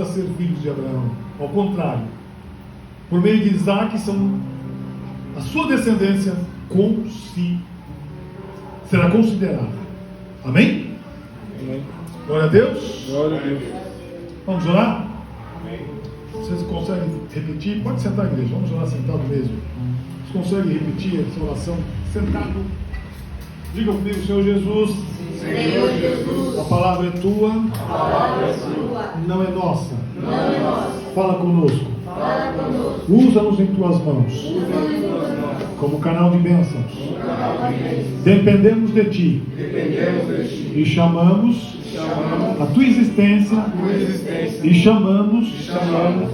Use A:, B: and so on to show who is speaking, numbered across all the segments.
A: a ser filhos de Abraão. Ao contrário, por meio de Isaac, a sua descendência será considerada. Amém?
B: Amém.
A: Glória a Deus.
B: Glória a Deus.
A: Vamos orar? Amém. Vocês conseguem repetir? Pode sentar, igreja. Vamos orar sentado mesmo. Vocês conseguem repetir essa oração sentado? Diga comigo, Senhor Jesus.
C: Senhor Jesus,
A: A palavra é tua.
C: a palavra é sua,
A: Não é nossa.
C: não é nossa.
A: Fala conosco.
C: Fala conosco.
A: Usa-nos em tuas mãos
C: Usa-nos em tuas mãos.
A: como canal de bênçãos.
C: Canal de bênçãos.
A: Dependemos de ti
C: Dependemos de ti.
A: e chamamos a tua existência
C: Tua existência.
A: e chamamos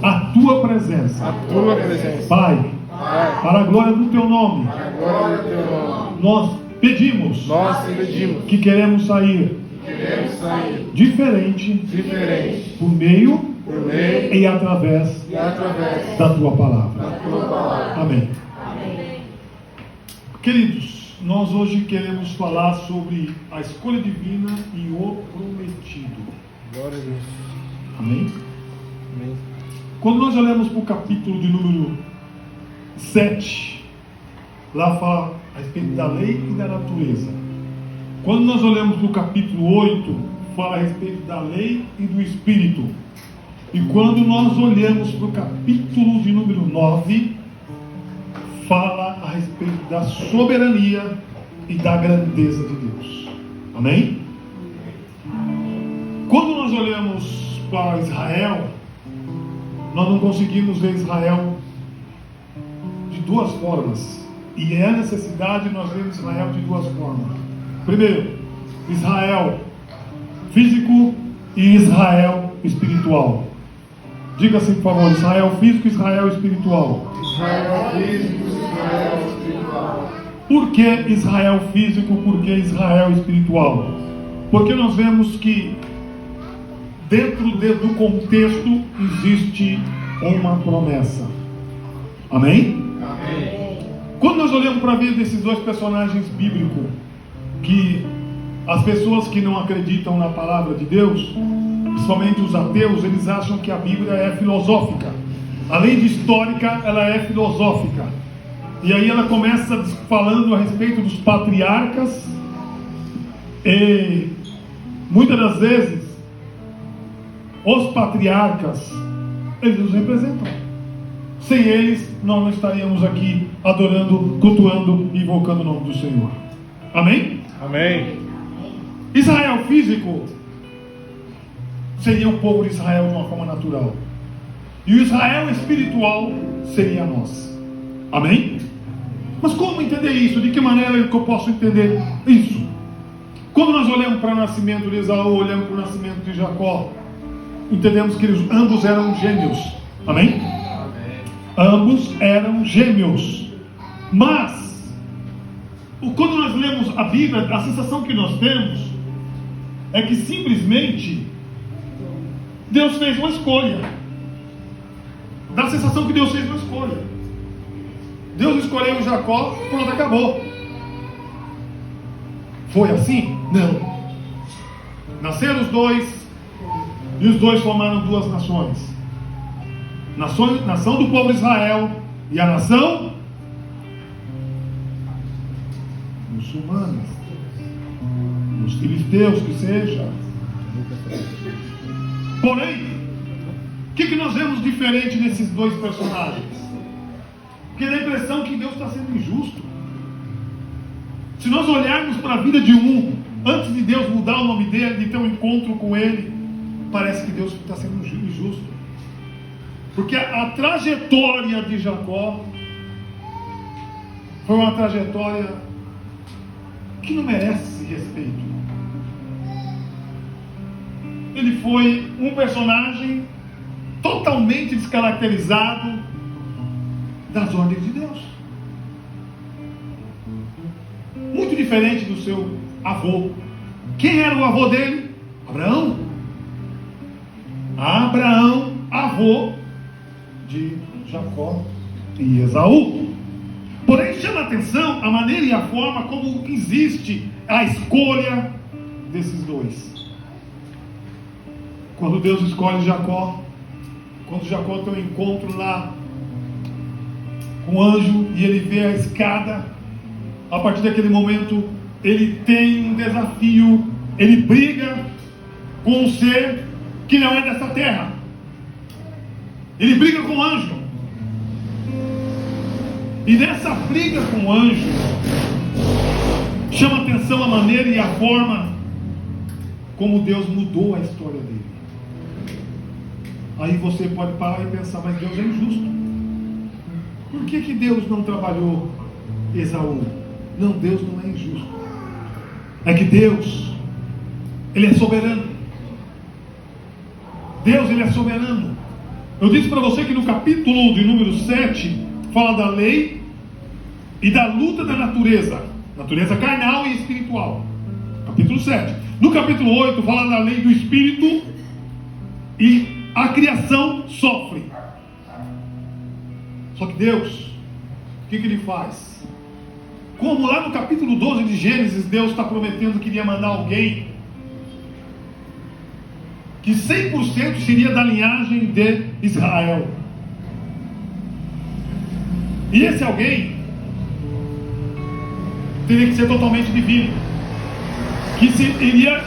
A: a tua presença.
B: A tua presença.
A: Pai,
B: Pai,
A: para a glória do teu nome,
B: glória ao teu nome.
A: nós pedimos
B: Nós pedimos
A: que queremos sair
B: queremos sair
A: diferente
B: diferente
A: por meio
B: por meio
A: e através
B: e através
A: da tua palavra.
B: da tua palavra.
A: Amém.
C: Amém.
A: Queridos, nós hoje queremos falar sobre a escolha divina e o prometido.
B: Glória a Deus.
A: Amém?
B: Amém.
A: Quando nós olhamos para o capítulo de número 7, lá fala a respeito da lei e da natureza. Quando nós olhamos para o capítulo 8, fala a respeito da lei e do Espírito. E quando nós olhamos para o capítulo de número 9, fala a respeito da soberania e da grandeza de Deus. Amém? Quando nós olhamos para Israel, nós não conseguimos ver Israel de duas formas. E é a necessidade de nós vermos Israel de duas formas. Primeiro, Israel físico e Israel espiritual. Diga assim, por favor: Israel físico e Israel espiritual.
B: Israel físico, Israel espiritual.
A: Por que Israel físico? Por que Israel espiritual? Porque nós vemos que dentro do contexto existe uma promessa. Amém?
B: Amém.
A: Quando nós olhamos para a vida desses dois personagens bíblicos, que as pessoas que não acreditam na palavra de Deus, principalmente os ateus, eles acham que a Bíblia é filosófica. Além de histórica, ela é filosófica. E aí ela começa falando a respeito dos patriarcas, e muitas das vezes os patriarcas, eles nos representam. Sem eles, nós não estaríamos aqui adorando, cultuando e invocando o nome do Senhor. Amém?
B: Amém.
A: Israel físico seria o povo de Israel de uma forma natural. E o Israel espiritual seria nós. Amém? Mas como entender isso? De que maneira que eu posso entender isso? Quando nós olhamos para o nascimento de Esaú, olhamos para o nascimento de Jacó, entendemos que ambos eram gêmeos. Amém? Ambos eram gêmeos. Mas, quando nós lemos a Bíblia, a sensação que nós temos é que simplesmente Deus fez uma escolha. Dá a sensação que Deus fez uma escolha. Deus escolheu Jacó, pronto, acabou. Foi assim? Não. Nasceram os dois, e os dois formaram duas nações. Nação do povo de Israel e a nação muçulmana, os filisteus, que seja. Porém, o que nós vemos diferente nesses dois personagens? Porque dá a impressão que Deus está sendo injusto. Se nós olharmos para a vida de um, antes de Deus mudar o nome dele, de ter um encontro com ele, parece que Deus está sendo injusto. Porque a trajetória de Jacó foi uma trajetória que não merece esse respeito. Ele foi um personagem totalmente descaracterizado das ordens de Deus. Muito diferente do seu avô. Quem era o avô dele? Abraão. Abraão, avô de Jacó e Esaú. Porém, chama a atenção a maneira e a forma como existe a escolha desses dois. Quando Deus escolhe Jacó, Quando Jacó tem um encontro lá com o anjo e ele vê a escada, a partir daquele momento ele tem um desafio, ele briga com um ser que não é dessa terra, ele briga com o anjo, e nessa briga com o anjo chama atenção a maneira e a forma como Deus mudou a história dele. Aí você pode parar e pensar, mas Deus é injusto. Por que Deus não trabalhou Esaú? Não, Deus não é injusto. É que Deus, Ele é soberano. Deus, Ele é soberano. Eu disse para você que no capítulo de número 7 fala da lei e da luta da natureza carnal e espiritual. Capítulo 7. No capítulo 8 fala da lei do espírito e a criação sofre. Só que Deus, o que Ele faz? Como lá no capítulo 12 de Gênesis, Deus está prometendo que iria mandar alguém que 100% seria da linhagem de Israel. E esse alguém teria que ser totalmente divino, que se iria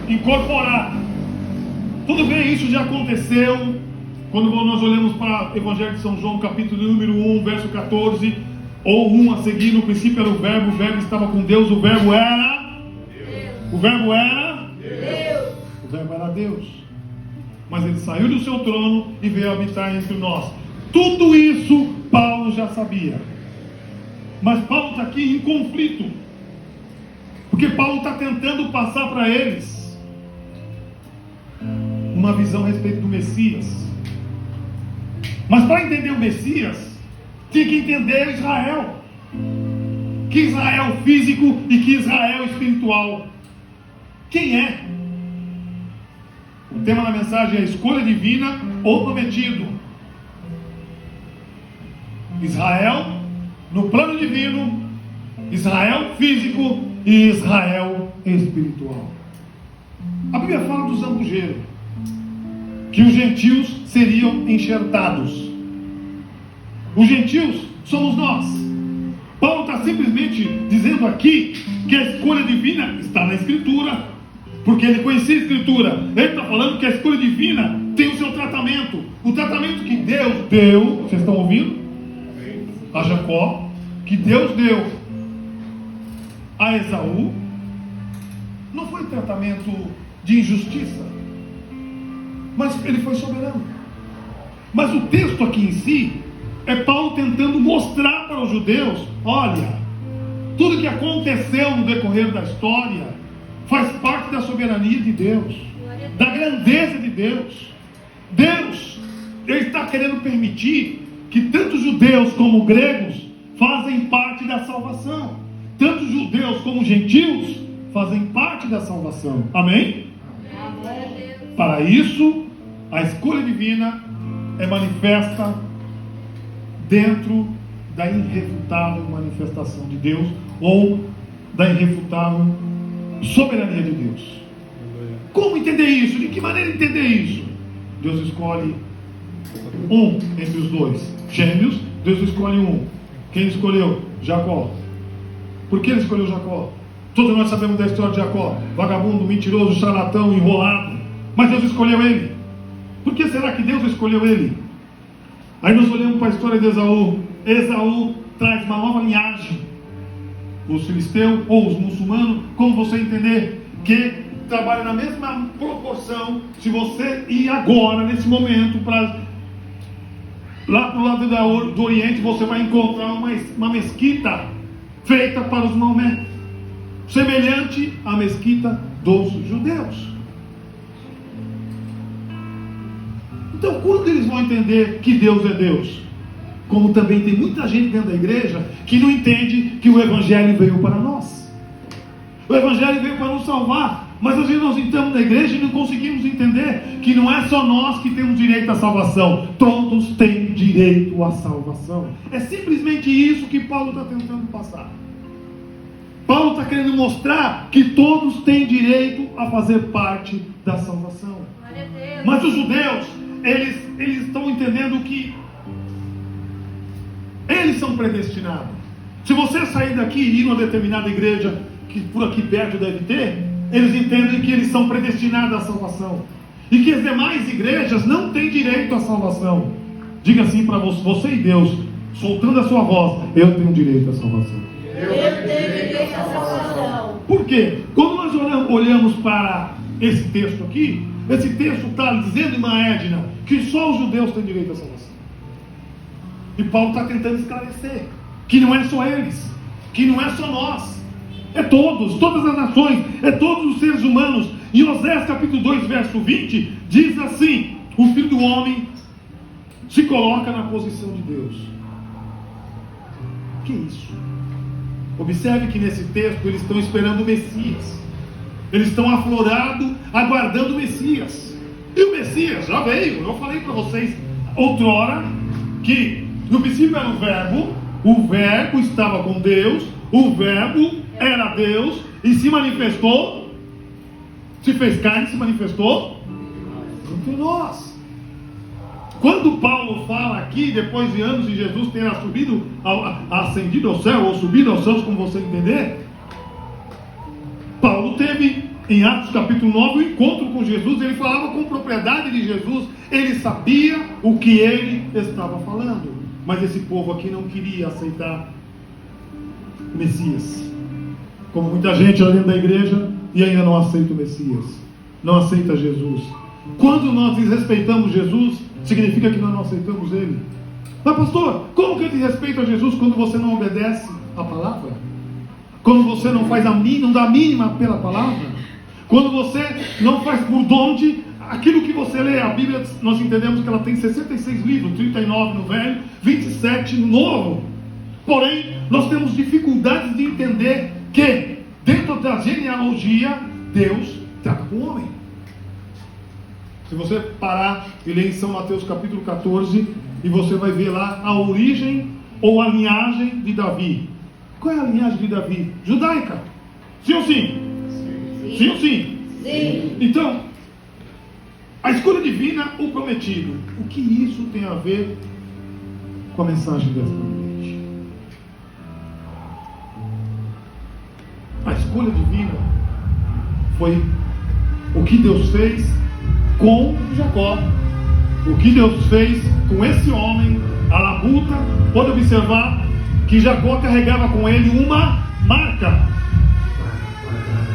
A: incorporar. Tudo bem, isso já aconteceu quando nós olhamos para o Evangelho de São João, capítulo número 1, verso 14, ou 1 a seguir. No princípio era o verbo estava com Deus, o verbo era Deus. O verbo era Deus. O verbo era Deus. Mas ele saiu do seu trono e veio habitar entre nós. Tudo isso Paulo já sabia. Mas Paulo está aqui em conflito, porque Paulo está tentando passar para eles uma visão a respeito do Messias. Mas para entender o Messias, tinha que entender Israel. Que Israel físico e que Israel espiritual. Quem é? O tema da mensagem é escolha divina ou prometido. Israel no plano divino, Israel físico e Israel espiritual. A Bíblia fala do zambujeiro, que os gentios seriam enxertados. Os gentios somos nós. Paulo está simplesmente dizendo aqui que a escolha divina está na Escritura, porque ele conhecia a Escritura. Ele está falando que a escolha divina tem o seu tratamento. O tratamento que Deus deu, vocês estão ouvindo? A Jacó, que Deus deu a Esaú, não foi tratamento de injustiça, mas ele foi soberano. Mas o texto aqui em si é Paulo tentando mostrar para os judeus: olha, tudo que aconteceu no decorrer da história faz parte da soberania de Deus, da grandeza de Deus. Deus, Ele está querendo permitir que tanto judeus como gregos fazem parte da salvação. Tanto judeus como gentios fazem parte da salvação. Amém? Para isso, a escolha divina é manifesta dentro da irrefutável manifestação de Deus, ou da irrefutável soberania de Deus. Como entender isso? De que maneira entender isso? Deus escolhe um entre os dois gêmeos. Deus escolhe um. Quem escolheu? Jacó. Por que ele escolheu Jacó? Todos nós sabemos da história de Jacó: vagabundo, mentiroso, charlatão, enrolado. Mas Deus escolheu ele. Por que será que Deus escolheu ele? Aí nós olhamos para a história de Esaú. Esaú traz uma nova linhagem. Os filisteus ou os muçulmanos, como você entender, que trabalham na mesma proporção. Se você ir agora, nesse momento, para lá para o lado do Oriente, você vai encontrar uma mesquita feita para os Maomé, semelhante à mesquita dos judeus. Então, quando eles vão entender que Deus é Deus? Como também tem muita gente dentro da igreja que não entende que o Evangelho veio para nós. O Evangelho veio para nos salvar. Mas às vezes nós entramos na igreja e não conseguimos entender que não é só nós que temos direito à salvação. Todos têm direito à salvação. É simplesmente isso que Paulo está tentando passar. Paulo está querendo mostrar que todos têm direito a fazer parte da salvação. Mas os judeus, eles estão entendendo que eles são predestinados. Se você sair daqui e ir numa determinada igreja, que por aqui perto deve ter, eles entendem que eles são predestinados à salvação. E que as demais igrejas não têm direito à salvação. Diga assim para você e Deus, soltando a sua voz: eu tenho direito à salvação.
C: Eu tenho direito à salvação.
A: Por quê? Quando nós olhamos para esse texto aqui, esse texto está dizendo, irmã Edna, que só os judeus têm direito à salvação. E Paulo está tentando esclarecer que não é só eles, que não é só nós, é todos, todas as nações, é todos os seres humanos. Em Oséias capítulo 2, verso 20, diz assim: o Filho do Homem se coloca na posição de Deus. Que isso? Observe que nesse texto eles estão esperando o Messias. Eles estão aflorados, aguardando o Messias. E o Messias já veio. Eu falei para vocês outrora que no princípio era o Verbo estava com Deus, o Verbo era Deus e se manifestou, se fez carne, se manifestou entre nós. Quando Paulo fala aqui, depois de anos de Jesus ter ascendido ao céu, ou subido aos céus, como você entender, Paulo teve, em Atos capítulo 9, um encontro com Jesus. Ele falava com propriedade de Jesus, ele sabia o que ele estava falando. Mas esse povo aqui não queria aceitar o Messias. Como muita gente lá dentro da igreja e ainda não aceita o Messias, não aceita Jesus. Quando nós desrespeitamos Jesus, significa que nós não aceitamos Ele. Mas pastor, como que eu desrespeito a Jesus quando você não obedece a palavra? Quando você não faz não dá a mínima pela palavra? Quando você não faz por onde aquilo que você lê? A Bíblia, nós entendemos que ela tem 66 livros, 39 no Velho, 27 no Novo. Porém, nós temos dificuldades de entender que dentro da genealogia, Deus trata com o homem. Se você parar e ler em São Mateus capítulo 14, e você vai ver lá a origem ou a linhagem de Davi. Qual é a linhagem de Davi? Judaica. Sim ou sim?
C: Sim.
A: Sim ou sim?
C: Sim.
A: Então, a escolha divina, o prometido. O que isso tem a ver com a mensagem desta noite? A escolha divina foi o que Deus fez com Jacó, o que Deus fez com esse homem, a labuta. Pode observar que Jacó carregava com ele uma marca.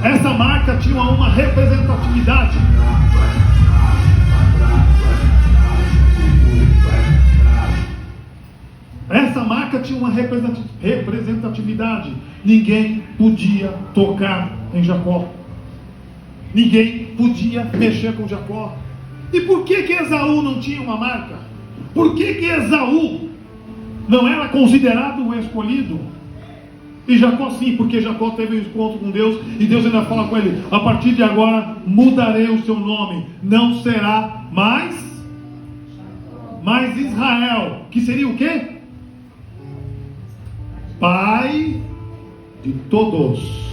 A: Essa marca tinha uma representatividade. Essa marca tinha uma representatividade. Ninguém podia tocar em Jacó. Ninguém podia mexer com Jacó. E por que Esaú não tinha uma marca? Por que Esaú não era considerado o escolhido? E Jacó sim, porque Jacó teve um encontro com Deus, e Deus ainda fala com ele: a partir de agora mudarei o seu nome, não será mais Israel, que seria o quê? Pai de todos.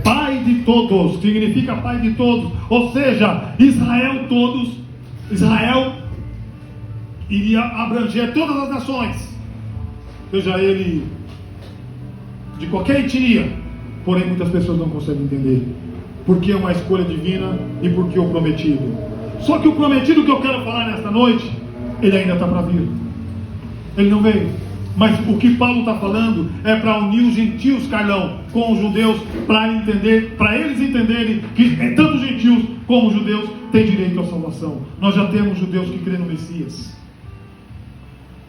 A: Pai de todos, significa pai de todos. Ou seja, Israel iria abranger todas as nações, seja ele de qualquer etnia. Porém muitas pessoas não conseguem entender porque é uma escolha divina e porque o prometido. Só que o prometido que eu quero falar nesta noite, ele ainda está para vir. Ele não veio. Mas o que Paulo está falando é para unir os gentios, Carlão, com os judeus, para eles entenderem que tanto os gentios como os judeus têm direito à salvação. Nós já temos judeus que creem no Messias.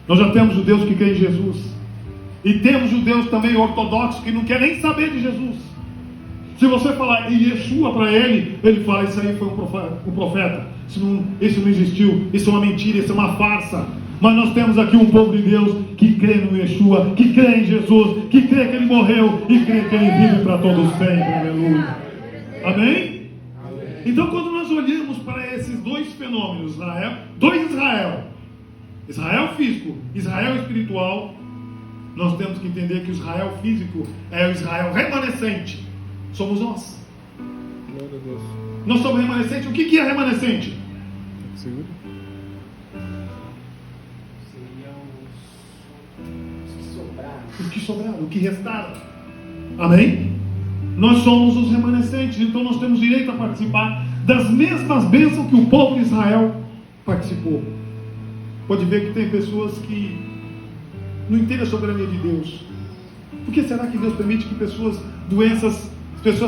A: Nós já temos judeus que creem em Jesus. E temos judeus também ortodoxos que não querem nem saber de Jesus. Se você falar em Yeshua para ele, ele fala: isso aí foi um profeta. Isso não existiu, isso é uma mentira, isso é uma farsa. Mas nós temos aqui um povo de Deus que crê no Yeshua, que crê em Jesus, que crê que Ele morreu e crê que Ele vive para todos sempre. Aleluia. Amém? Então, quando nós olhamos para esses dois fenômenos, Israel físico, Israel espiritual, nós temos que entender que o Israel físico é o Israel remanescente. Somos nós.
B: Glória a Deus.
A: Nós somos remanescente. O que é remanescente?
B: Segura.
A: Os que sobraram, o que restaram. Amém? Nós somos os remanescentes, então nós temos direito a participar das mesmas bênçãos que o povo de Israel participou. Pode ver que tem pessoas que não entendem a soberania de Deus. Por que será que Deus permite que pessoas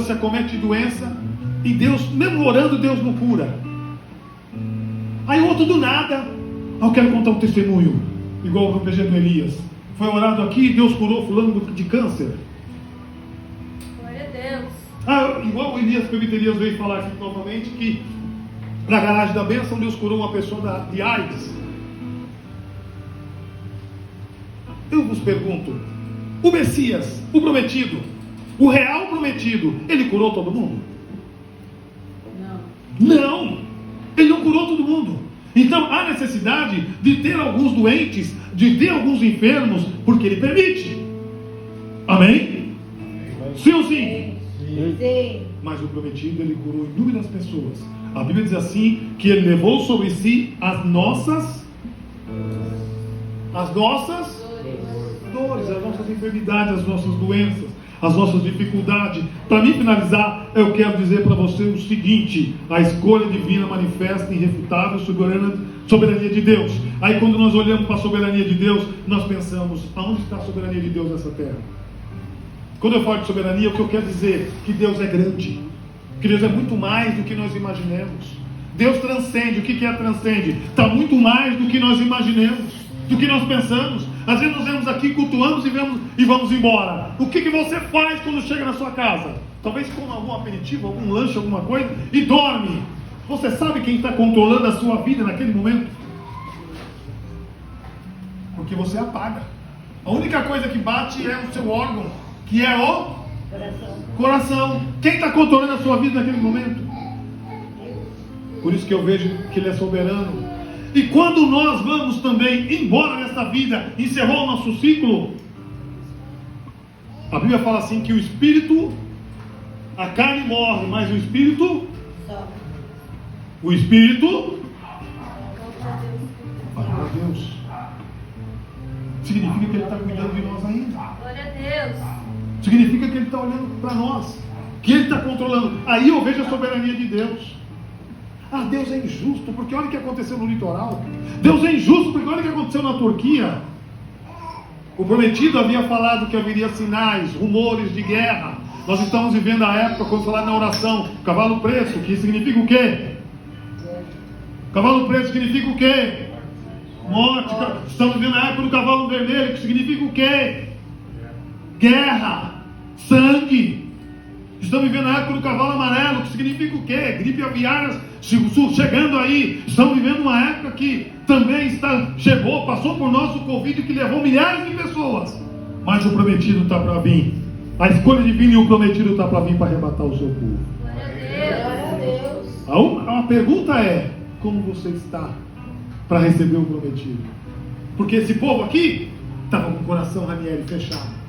A: se acometem de doença e Deus, mesmo orando, Deus não cura? Aí outro do nada, eu quero contar um testemunho, igual o PG do Elias. Foi orado aqui e Deus curou fulano de câncer.
C: Glória a Deus.
A: Igual o Elias veio falar aqui novamente que na garagem da bênção Deus curou uma pessoa de AIDS. Eu vos pergunto, o Messias, o prometido, o real prometido, ele curou todo mundo? Não, ele não curou todo mundo. Então há necessidade de ter alguns doentes, de ter alguns enfermos, porque ele permite. Amém? Sim ou sim?
C: Sim.
A: Mas o prometido, ele curou inúmeras pessoas. A Bíblia diz assim, que ele levou sobre si as nossas dores, as nossas enfermidades, as nossas doenças, as nossas dificuldades. Para mim finalizar, eu quero dizer para você o seguinte: a escolha divina manifesta irrefutável soberania de Deus. Aí quando nós olhamos para a soberania de Deus, nós pensamos, aonde está a soberania de Deus nessa terra? Quando eu falo de soberania, o que eu quero dizer? Que Deus é grande, que Deus é muito mais do que nós imaginemos. Deus transcende. O que é transcende? Está muito mais do que nós imaginemos, do que nós pensamos. Às vezes nós vemos aqui, cultuamos e vamos embora. O que você faz quando chega na sua casa? Talvez coma algum aperitivo, algum lanche, alguma coisa e dorme. Você sabe quem está controlando a sua vida naquele momento? Porque você apaga. A única coisa que bate é o seu órgão, que é o coração. Quem está controlando a sua vida naquele momento? Por isso que eu vejo que Ele é soberano. E quando nós vamos também embora nessa vida, encerrou o nosso ciclo, a Bíblia fala assim que o espírito, a carne morre, mas o espírito vai para Deus. Significa que Ele está cuidando de nós ainda.
C: Glória a Deus.
A: Significa que Ele está olhando para nós, que Ele está controlando. Aí eu vejo a soberania de Deus. Deus é injusto, porque olha o que aconteceu no litoral. Deus é injusto, porque olha o que aconteceu na Turquia. O prometido havia falado que haveria sinais, rumores de guerra. Nós estamos vivendo a época, quando falar na oração, cavalo preto, que significa o quê? Cavalo preto significa o quê? Morte. Estamos vivendo a época do cavalo vermelho, que significa o quê? Guerra, sangue. Estamos vivendo a época do cavalo amarelo, que significa o quê? Gripe aviária chegando aí. Estamos vivendo uma época que também passou por nós o Covid, que levou milhares de pessoas. Mas o prometido está para vir. A escolha divina e o prometido está para vir para arrebatar o seu povo.
C: Glória a Deus.
A: A pergunta é: como você está para receber o prometido? Porque esse povo aqui estava com o coração, Ranieri, fechado.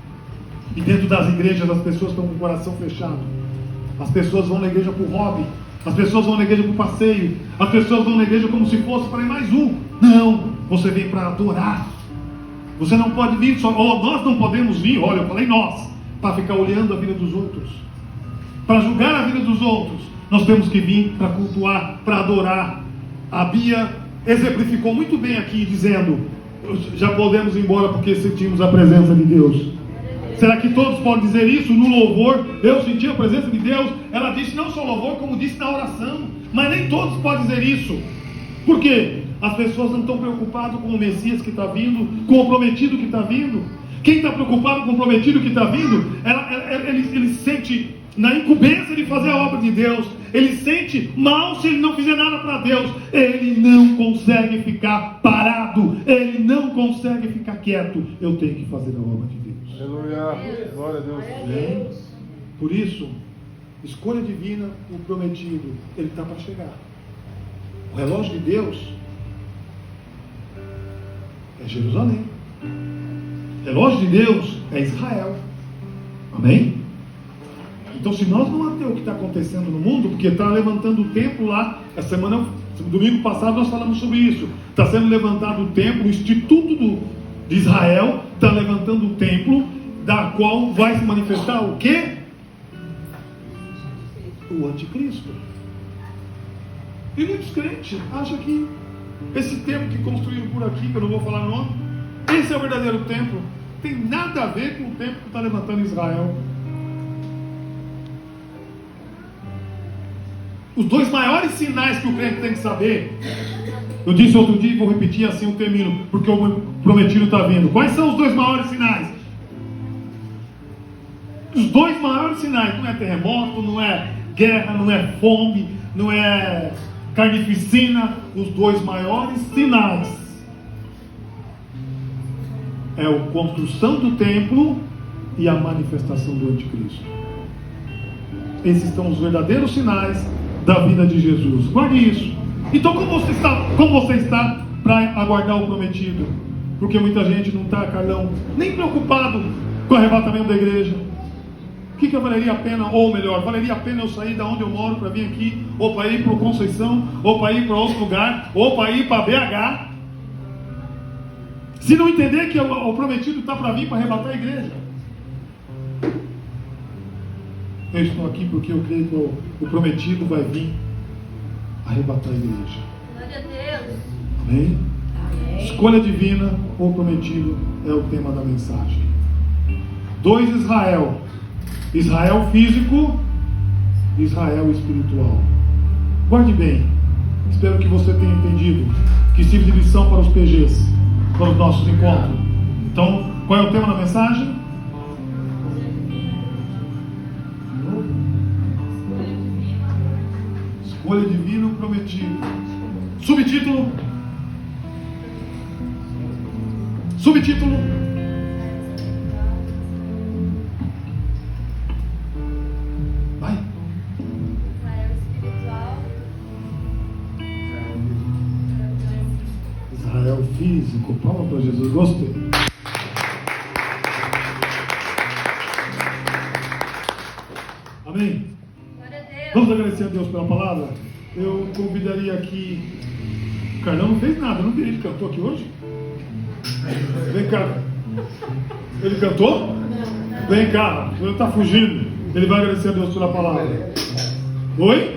A: E dentro das igrejas as pessoas estão com o coração fechado. As pessoas vão na igreja por hobby. As pessoas vão na igreja por passeio. As pessoas vão na igreja como se fosse para ir mais um. Não, você vem para adorar. Você não pode vir só, nós não podemos vir, olha, eu falei nós, para ficar olhando a vida dos outros, para julgar a vida dos outros. Nós temos que vir para cultuar, para adorar. A Bia exemplificou muito bem aqui, dizendo: já podemos ir embora porque sentimos a presença de Deus. Será que todos podem dizer isso? No louvor, eu senti a presença de Deus. Ela disse não só louvor, como disse na oração. Mas nem todos podem dizer isso. Por quê? As pessoas não estão preocupadas com o Messias que está vindo, com o prometido que está vindo. Quem está preocupado com o prometido que está vindo, ele sente na incumbência de fazer a obra de Deus. Ele sente mal se ele não fizer nada para Deus. Ele não consegue ficar parado. Ele não consegue ficar quieto. Eu tenho que fazer a obra de Deus.
B: Aleluia. Glória a Deus.
A: Por isso, escolha divina, o prometido, ele está para chegar. O relógio de Deus é Jerusalém. O relógio de Deus é Israel. Amém? Então, se nós não manter o que está acontecendo no mundo, porque está levantando o templo lá, essa semana Domingo passado nós falamos sobre isso. Está sendo levantado o templo, o Instituto de Israel está levantando o templo, da qual vai se manifestar o quê? O anticristo. E muitos crentes acham que esse templo que construíram por aqui, que eu não vou falar o nome, esse é o verdadeiro templo. Tem nada a ver com o templo que está levantando Israel. Os dois maiores sinais que o crente tem que saber, eu disse outro dia e vou repetir assim, eu termino, porque o prometido está vindo. Quais são os dois maiores sinais? Os dois maiores sinais, não é terremoto, não é guerra, não é fome, não é carnificina. Os dois maiores sinais é a construção do templo e a manifestação do anticristo. Esses são os verdadeiros sinais da vida de Jesus. Guarde isso. Então como você está para aguardar o prometido? Porque muita gente não está, Carlão, nem preocupado com o arrebatamento da igreja. O que valeria a pena, ou melhor, valeria a pena eu sair da onde eu moro para vir aqui, ou para ir para o Conceição, ou para ir para outro lugar, ou para ir para BH, se não entender que o prometido está para vir para arrebatar a igreja? Eu estou aqui porque eu creio que o prometido vai vir arrebatar a igreja.
C: Glória a Deus.
A: Amém? Escolha divina ou prometido é o tema da mensagem. 2 Israel. Israel físico, Israel espiritual. Guarde bem. Espero que você tenha entendido que sirva de lição para os PGs, para os nossos encontros. Então, qual é o tema da mensagem? Escolha divina ou prometido. Subtítulo. Vai. Israel físico. Palma para Jesus. Gostei. Amém. Vamos agradecer a Deus pela palavra. Eu convidaria aqui. O Carlão não fez nada, não vi ele cantou aqui hoje? Vem cá. Ele cantou? Vem cá, ele está fugindo. Ele vai agradecer a Deus pela palavra. Oi?